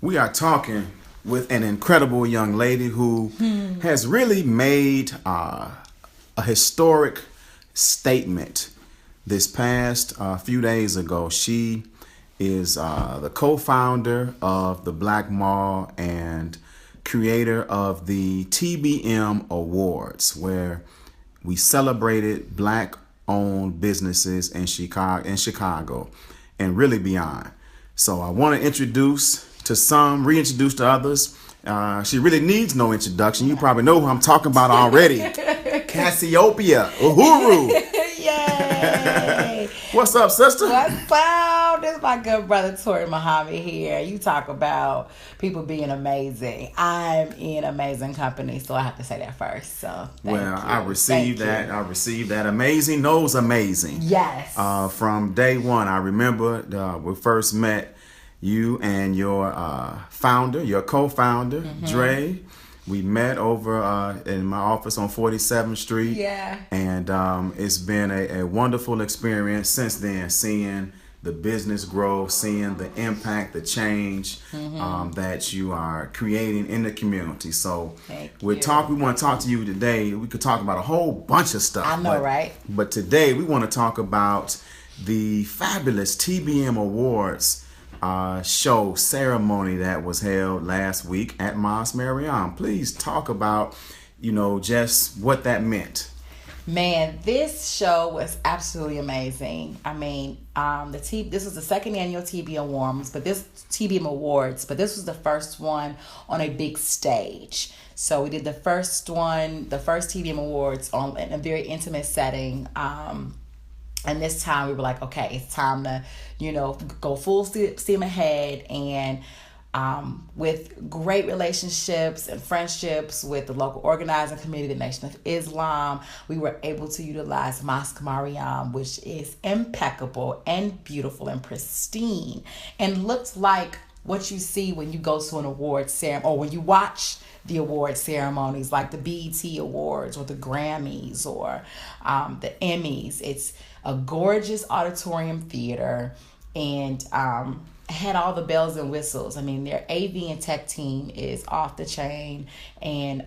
We are talking with an incredible young lady who has really made a historic statement this past few days ago. She is the co-founder of the Black Mall and creator of the TBM Awards, where we celebrated Black-owned businesses in Chicago, and really beyond. So I want to introduce to some, reintroduce to others. She really needs no introduction. You probably know who I'm talking about already. Cassiopeia Uhuru. Yay! What's up, sister? What's up? This is my good brother Tori Muhammad here. You talk about people being amazing. I'm in amazing company, so I have to say that first. So thank you. I received that. I received that. Amazing knows amazing. Yes. From day one, I remember we first met you and your founder, your co-founder, Dre. We met over in my office on 47th Street. Yeah. And it's been a wonderful experience since then, seeing the business grow, seeing the impact, the change that you are creating in the community. So we want to talk to you today. We could talk about a whole bunch of stuff. I know, right? But today we want to talk about the fabulous TBM Awards show ceremony that was held last week at Mosque Maryam. Please talk about, just what that meant. Man, this show was absolutely amazing. I mean, this was the second annual TBM Awards, but this was the first one on a big stage. So we did the first TBM Awards in a very intimate setting. And this time we were like, okay, it's time to, go full steam ahead. And with great relationships and friendships with the local organizing committee, the Nation of Islam, we were able to utilize Mosque Maryam, which is impeccable and beautiful and pristine and looked like what you see when you go to an award ceremony or when you watch the award ceremonies like the BET Awards or the Grammys or the Emmys. It's a gorgeous auditorium theater and had all the bells and whistles. I mean, their AV and tech team is off the chain. And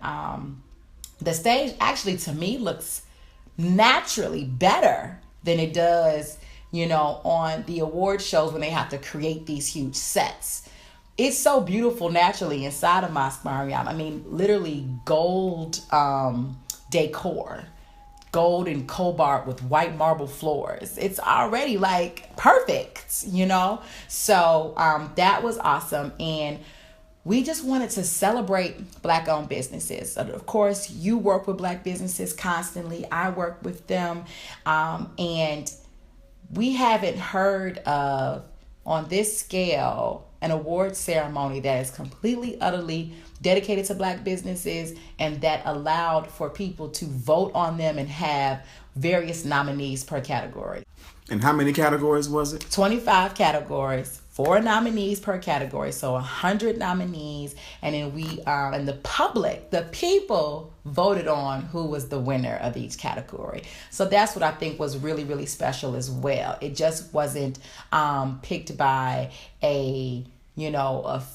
the stage actually, to me, looks naturally better than it does, on the award shows when they have to create these huge sets. It's so beautiful naturally inside of Mosque Maryam. I mean, literally gold decor. Gold and cobalt with white marble floors. It's already like perfect, So that was awesome. And we just wanted to celebrate Black-owned businesses. Of course, you work with Black businesses constantly. I work with them. And we haven't heard of, on this scale, an award ceremony that is completely, utterly dedicated to Black businesses and that allowed for people to vote on them and have various nominees per category. And how many categories was it? 25 categories, 4 nominees per category, so 100 nominees. And then we, and the people voted on who was the winner of each category. So that's what I think was really, really special as well. It just wasn't picked by a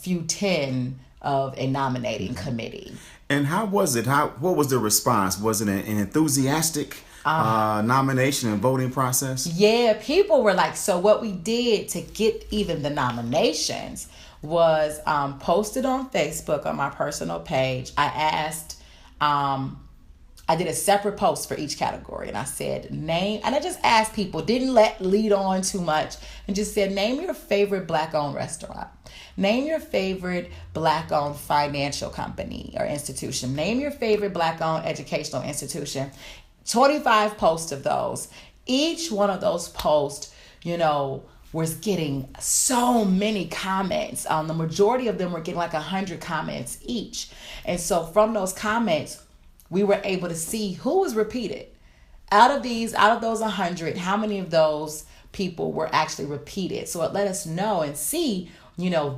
few 10 of a nominating committee. And how was it? What was the response? Was it an enthusiastic nomination and voting process? Yeah, people were like, so what we did to get even the nominations was posted on Facebook on my personal page. I asked, I did a separate post for each category and I said name, and I just asked people, didn't lead on too much, and just said name your favorite Black-owned restaurant. Name your favorite Black-owned financial company or institution. Name your favorite Black-owned educational institution. 25 posts of those. Each one of those posts, was getting so many comments. The majority of them were getting like 100 comments each. And so from those comments, we were able to see who was repeated. Out of those 100, how many of those people were actually repeated? So it let us know and see,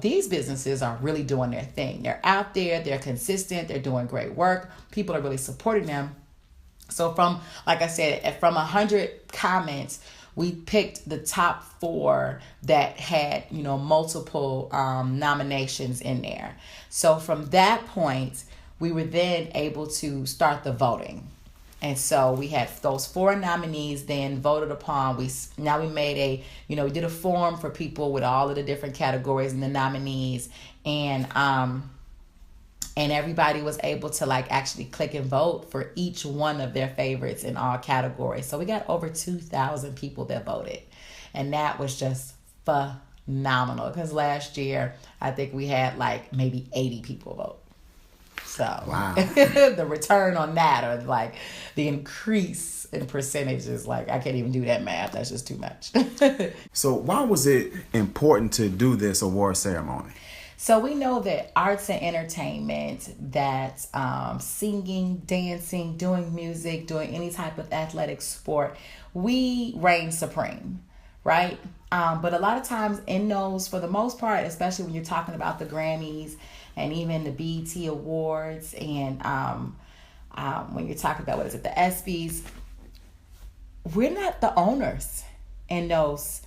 these businesses are really doing their thing. They're out there, they're consistent, they're doing great work. People are really supporting them. So from, like I said, from 100 comments, we picked the top 4 that had, multiple nominations in there. So from that point, we were then able to start the voting. And so we had those 4 nominees then voted upon. We made we did a form for people with all of the different categories and the nominees, and everybody was able to actually click and vote for each one of their favorites in all categories. So we got over 2,000 people that voted, and that was just phenomenal. Because last year I think we had maybe 80 people vote. So wow. The return on that, or the increase in percentages, I can't even do that math. That's just too much. So why was it important to do this award ceremony? So we know that arts and entertainment, that singing, dancing, doing music, doing any type of athletic sport, we reign supreme, right? But a lot of times in those, for the most part, especially when you're talking about the Grammys and even the BET Awards, and when you're talking about, the ESPYs, we're not the owners in those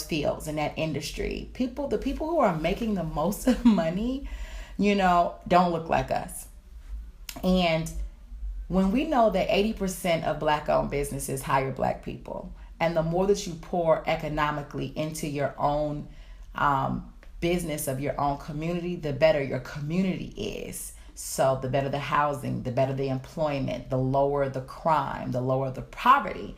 fields, in that industry. The people who are making the most money, don't look like us. And when we know that 80% of Black-owned businesses hire Black people, and the more that you pour economically into your own business of your own community, the better your community is. So the better the housing, the better the employment, the lower the crime, the lower the poverty.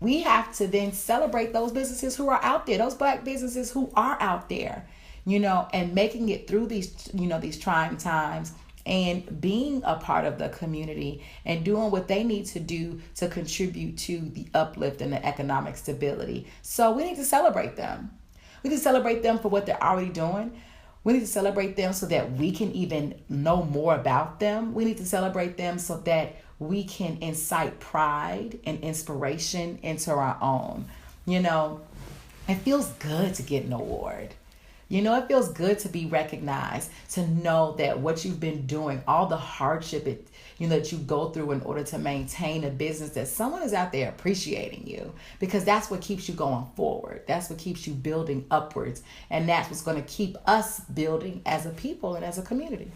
We have to then celebrate those businesses who are out there, those Black businesses who are out there, and making it through these, these trying times, and being a part of the community and doing what they need to do to contribute to the uplift and the economic stability. So we need to celebrate them. We need to celebrate them for what they're already doing. We need to celebrate them so that we can even know more about them. We need to celebrate them so that we can incite pride and inspiration into our own. It feels good to get an award. It feels good to be recognized, to know that what you've been doing, all the hardship that you go through in order to maintain a business, that someone is out there appreciating you, because that's what keeps you going forward. That's what keeps you building upwards. And that's what's going to keep us building as a people and as a community.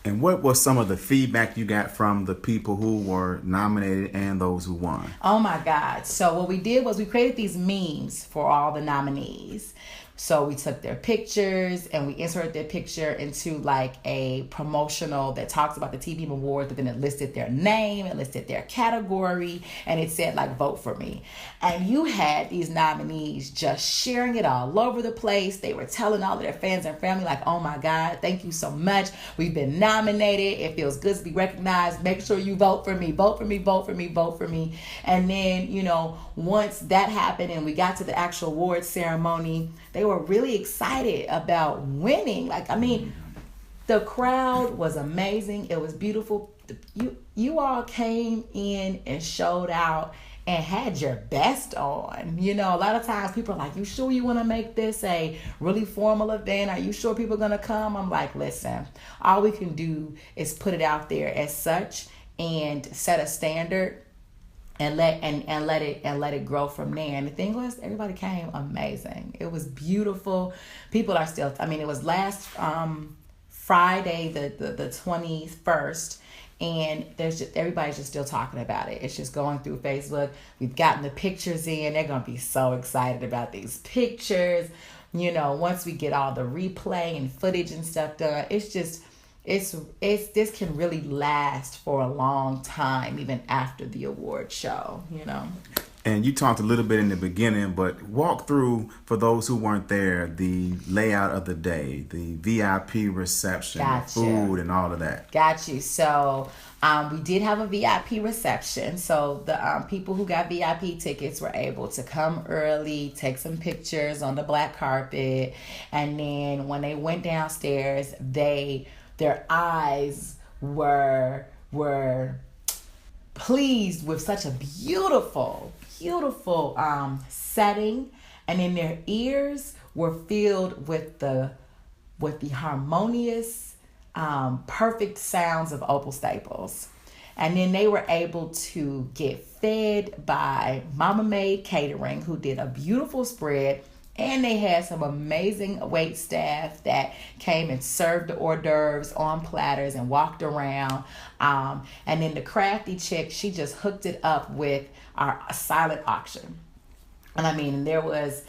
And what was some of the feedback you got from the people who were nominated and those who won? Oh my God. So what we did was we created these memes for all the nominees. So we took their pictures and we inserted their picture into a promotional that talks about the TBM Awards, but then it listed their name, it listed their category, and it said vote for me. And you had these nominees just sharing it all over the place. They were telling all of their fans and family oh my God, thank you so much. We've been nominated. It feels good to be recognized. Make sure you vote for me, vote for me, vote for me, vote for me. And then, once that happened and we got to the actual awards ceremony, they were really excited about winning. The crowd was amazing. It was beautiful. You all came in and showed out and had your best on. A lot of times people are you sure you want to make this a really formal event? Are you sure people are going to come? I'm listen, all we can do is put it out there as such and set a standard and let it grow from there. And the thing was, everybody came amazing. It was beautiful. People are still, it was last Friday, the 21st, and everybody's just still talking about it. It's just going through Facebook. We've gotten the pictures in. They're gonna be so excited about these pictures. Once we get all the replay and footage and stuff done, it's just this can really last for a long time, even after the award show, And you talked a little bit in the beginning, but walk through, for those who weren't there, the layout of the day, the VIP reception, the food, and all of that. Got you. So we did have a VIP reception. So the people who got VIP tickets were able to come early, take some pictures on the black carpet, and then when they went downstairs, their eyes were pleased with such a beautiful setting, and then their ears were filled with the harmonious, perfect sounds of Opal Staples. And then they were able to get fed by Mama Made Catering, who did a beautiful spread. And they had some amazing wait staff that came and served the hors d'oeuvres on platters and walked around. And then the crafty chick, she just hooked it up with our silent auction. And I mean, there was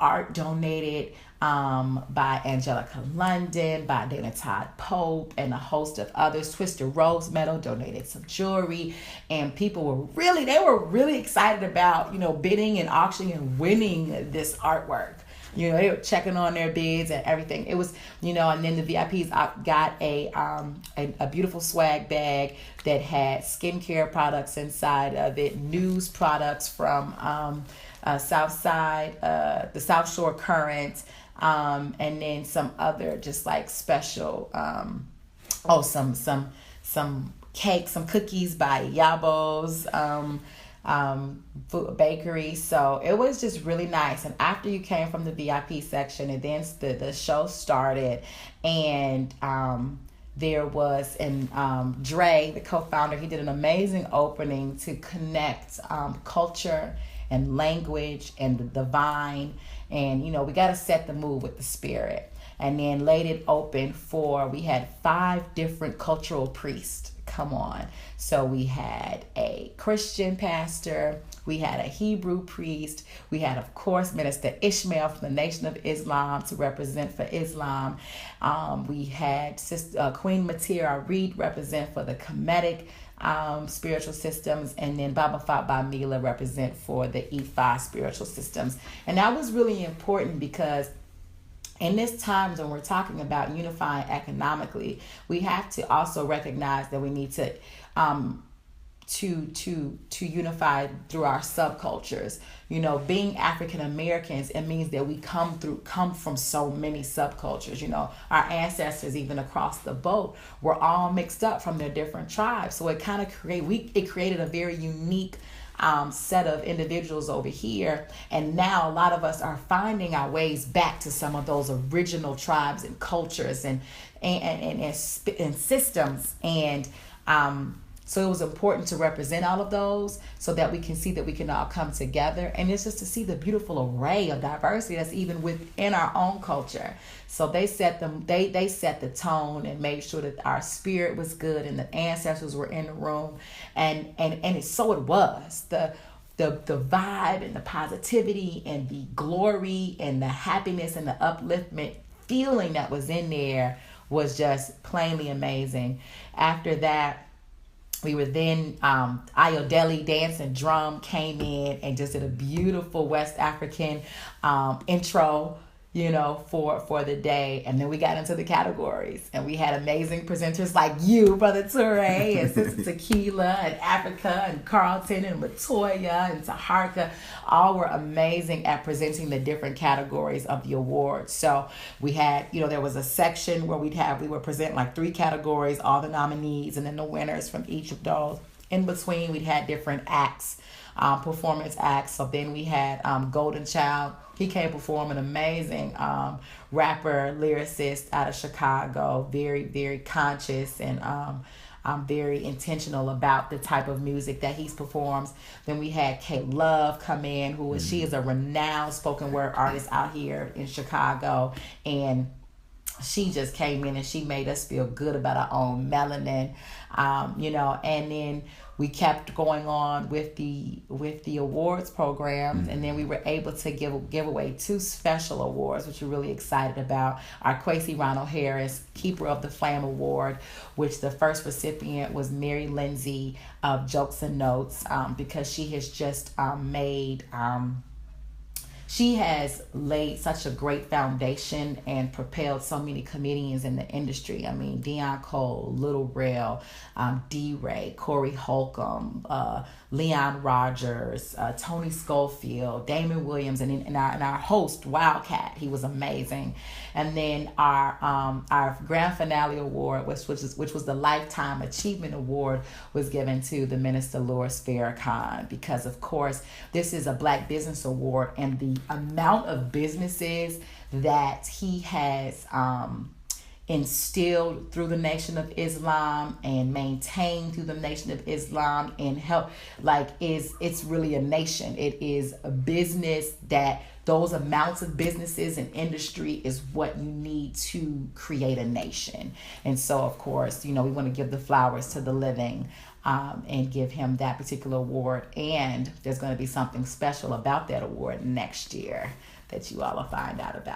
art donated by Angelica London, by Dana Todd Pope, and a host of others. Twister Rose Metal donated some jewelry, and people they were really excited about, bidding and auctioning and winning this artwork. They were checking on their bids and everything. It was, and then the VIPs got a beautiful swag bag that had skincare products inside of it, news products from Southside, the South Shore Current, and then some other just like special, some cake, some cookies by Yabo's bakery. So it was just really nice. And after you came from the VIP section, and then the show started, and there was, and Dre, the co-founder, he did an amazing opening to connect culture and language and the divine. And, we got to set the mood with the spirit. And then laid it open we had 5 different cultural priests come on. So we had a Christian pastor, we had a Hebrew priest, we had, of course, Minister Ishmael from the Nation of Islam to represent for Islam. We had Queen Matira Reed represent for the Kemetic spiritual systems, and then Baba Fatba Mila represent for the Ifa spiritual systems. And that was really important because in this times when we're talking about unifying economically, we have to also recognize that we need to unify through our subcultures. Being African Americans, it means that we come from so many subcultures. Our ancestors, even across the boat, were all mixed up from their different tribes. So it kind of created a very unique set of individuals over here. And now a lot of us are finding our ways back to some of those original tribes and cultures and systems. And so it was important to represent all of those so that we can see that we can all come together. And it's just to see the beautiful array of diversity that's even within our own culture. So they set the tone and made sure that our spirit was good and the ancestors were in the room. And so it was. The vibe and the positivity and the glory and the happiness and the upliftment feeling that was in there was just plainly amazing. After that, we were then, Ayodele Dance and Drum came in and just did a beautiful West African intro, for the day. And then we got into the categories, and we had amazing presenters like you, Brother Touré, and Sister Tequila, and Africa, and Carlton, and Latoya, and Taharka. All were amazing at presenting the different categories of the awards. So we had, there was a section where we would present like 3 categories, all the nominees, and then the winners from each of those. In between, we had different acts, performance acts. So then we had Golden Child. He came perform, an amazing rapper, lyricist out of Chicago, very, very conscious and very intentional about the type of music that he performs. Then we had K Love come in, she is a renowned spoken word artist out here in Chicago, and she just came in and she made us feel good about our own melanin, and then we kept going on with the awards program, and then we were able to give away 2 special awards, which we're really excited about. Our Kwesi Ronald Harris Keeper of the Flame Award, which the first recipient was Mary Lindsay of Jokes and Notes, because she has just made she has laid such a great foundation and propelled so many comedians in the industry. I mean, Deion Cole, Little Rel, D-Ray, Corey Holcomb, Leon Rogers, Tony Schofield, Damon Williams, and our host, Wildcat. He was amazing. And then our grand finale award, which was the Lifetime Achievement Award, was given to the Minister Louis Farrakhan, because, of course, this is a Black Business Award, and the amount of businesses that he has instilled through the Nation of Islam and maintained through the Nation of Islam and help, like, it's really a nation. It is a business that those amounts of businesses and industry is what you need to create a nation. And so, of course, we want to give the flowers to the living, and give him that particular award. And there's going to be something special about that award next year that you all will find out about.